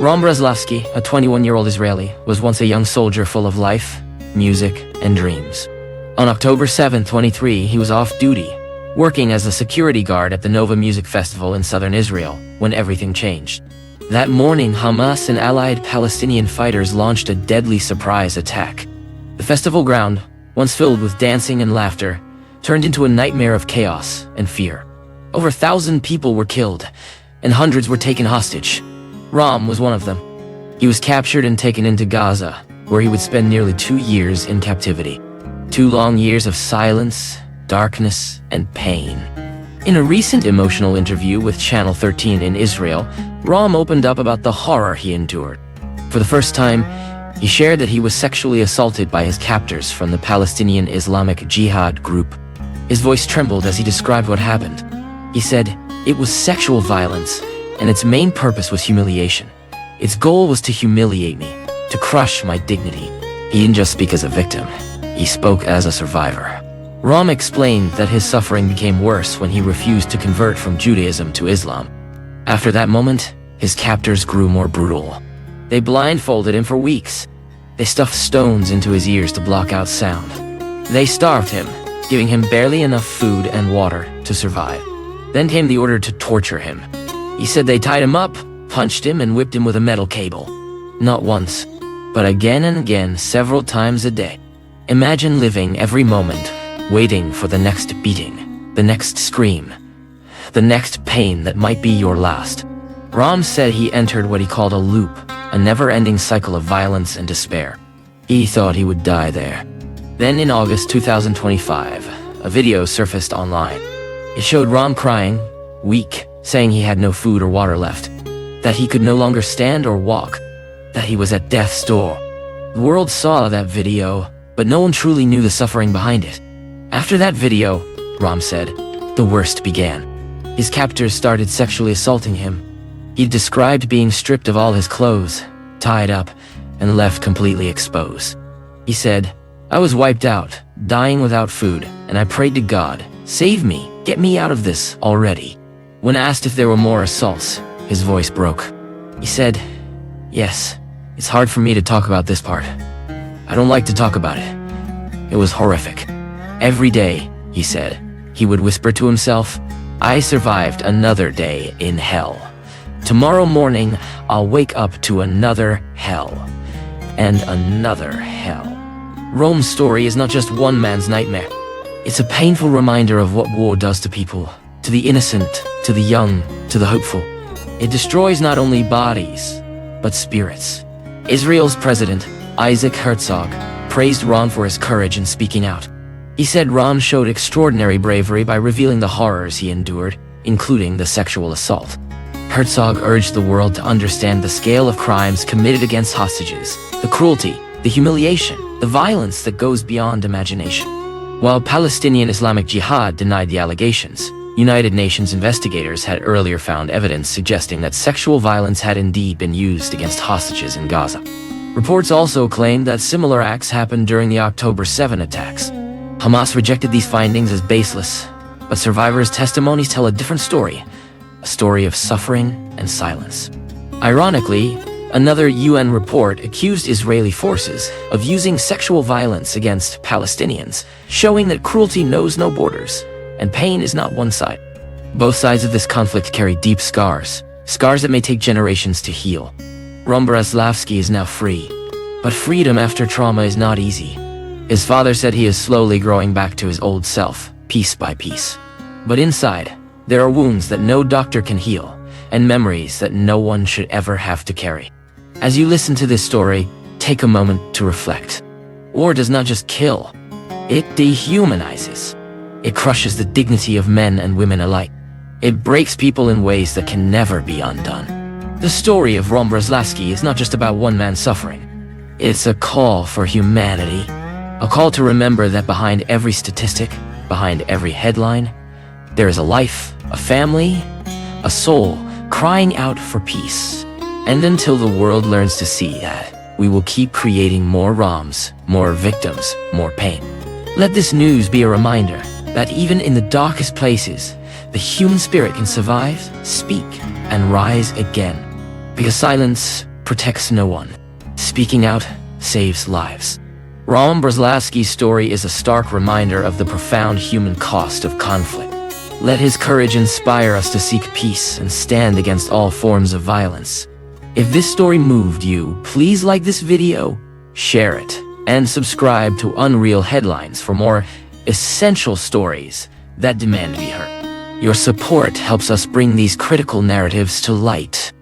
Rom Braslavski, a 21-year-old Israeli, was once a young soldier full of life, music, and dreams. On October 7, 2023, he was off duty, working as a security guard at the Nova Music Festival in southern Israel, when everything changed. That morning, Hamas and allied Palestinian fighters launched a deadly surprise attack. The festival ground, once filled with dancing and laughter, turned into a nightmare of chaos and fear. Over 1,000 people were killed, and hundreds were taken hostage. Rom was one of them. He was captured and taken into Gaza, where he would spend nearly 2 years in captivity. 2 long years of silence, darkness, and pain. In a recent emotional interview with Channel 13 in Israel, Rom opened up about the horror he endured. For the first time, he shared that he was sexually assaulted by his captors from the Palestinian Islamic Jihad group. His voice trembled as he described what happened. He said, "It was sexual violence, and its main purpose was humiliation. Its goal was to humiliate me, to crush my dignity." He didn't just speak as a victim. He spoke as a survivor. Rom explained that his suffering became worse when he refused to convert from Judaism to Islam. After that moment, his captors grew more brutal. They blindfolded him for weeks. They stuffed stones into his ears to block out sound. They starved him, giving him barely enough food and water to survive. Then came the order to torture him. He said they tied him up, punched him, and whipped him with a metal cable. Not once, but again and again, several times a day. Imagine living every moment, waiting for the next beating, the next scream, the next pain that might be your last. Rom said he entered what he called a loop, a never-ending cycle of violence and despair. He thought he would die there. Then in August 2025, a video surfaced online. It showed Rom crying, weak, saying he had no food or water left, that he could no longer stand or walk, that he was at death's door. The world saw that video, but no one truly knew the suffering behind it. After that video, Rom said, the worst began. His captors started sexually assaulting him. He described being stripped of all his clothes, tied up, and left completely exposed. He said, "I was wiped out, dying without food, and I prayed to God, save me, get me out of this already." When asked if there were more assaults, his voice broke. He said, "Yes, it's hard for me to talk about this part. I don't like to talk about it. It was horrific. Every day," he said, he would whisper to himself, "I survived another day in hell. Tomorrow morning, I'll wake up to another hell. And another hell." Rom's story is not just one man's nightmare. It's a painful reminder of what war does to people, to the innocent, to the young, to the hopeful. It destroys not only bodies, but spirits. Israel's president, Isaac Herzog, praised Ron for his courage in speaking out. He said Ron showed extraordinary bravery by revealing the horrors he endured, including the sexual assault. Herzog urged the world to understand the scale of crimes committed against hostages, the cruelty, the humiliation, the violence that goes beyond imagination. While Palestinian Islamic Jihad denied the allegations, United Nations investigators had earlier found evidence suggesting that sexual violence had indeed been used against hostages in Gaza. Reports also claimed that similar acts happened during the October 7 attacks. Hamas rejected these findings as baseless, but survivors' testimonies tell a different story, a story of suffering and silence. Ironically, another UN report accused Israeli forces of using sexual violence against Palestinians, showing that cruelty knows no borders, and pain is not one side. Both sides of this conflict carry deep scars, scars that may take generations to heal. Rom Braslavski is now free, but freedom after trauma is not easy. His father said he is slowly growing back to his old self, piece by piece. But inside, there are wounds that no doctor can heal, and memories that no one should ever have to carry. As you listen to this story, take a moment to reflect. War does not just kill, it dehumanizes. It crushes the dignity of men and women alike. It breaks people in ways that can never be undone. The story of Rom Braslavski is not just about one man's suffering. It's a call for humanity. A call to remember that behind every statistic, behind every headline, there is a life, a family, a soul crying out for peace. And until the world learns to see that, we will keep creating more Roms, more victims, more pain. Let this news be a reminder that even in the darkest places, the human spirit can survive, speak, and rise again. Because silence protects no one. Speaking out saves lives. Rom Braslavski's story is a stark reminder of the profound human cost of conflict. Let his courage inspire us to seek peace and stand against all forms of violence. If this story moved you, please like this video, share it, and subscribe to Unreal Headlines for more essential stories that demand to be heard. Your support helps us bring these critical narratives to light.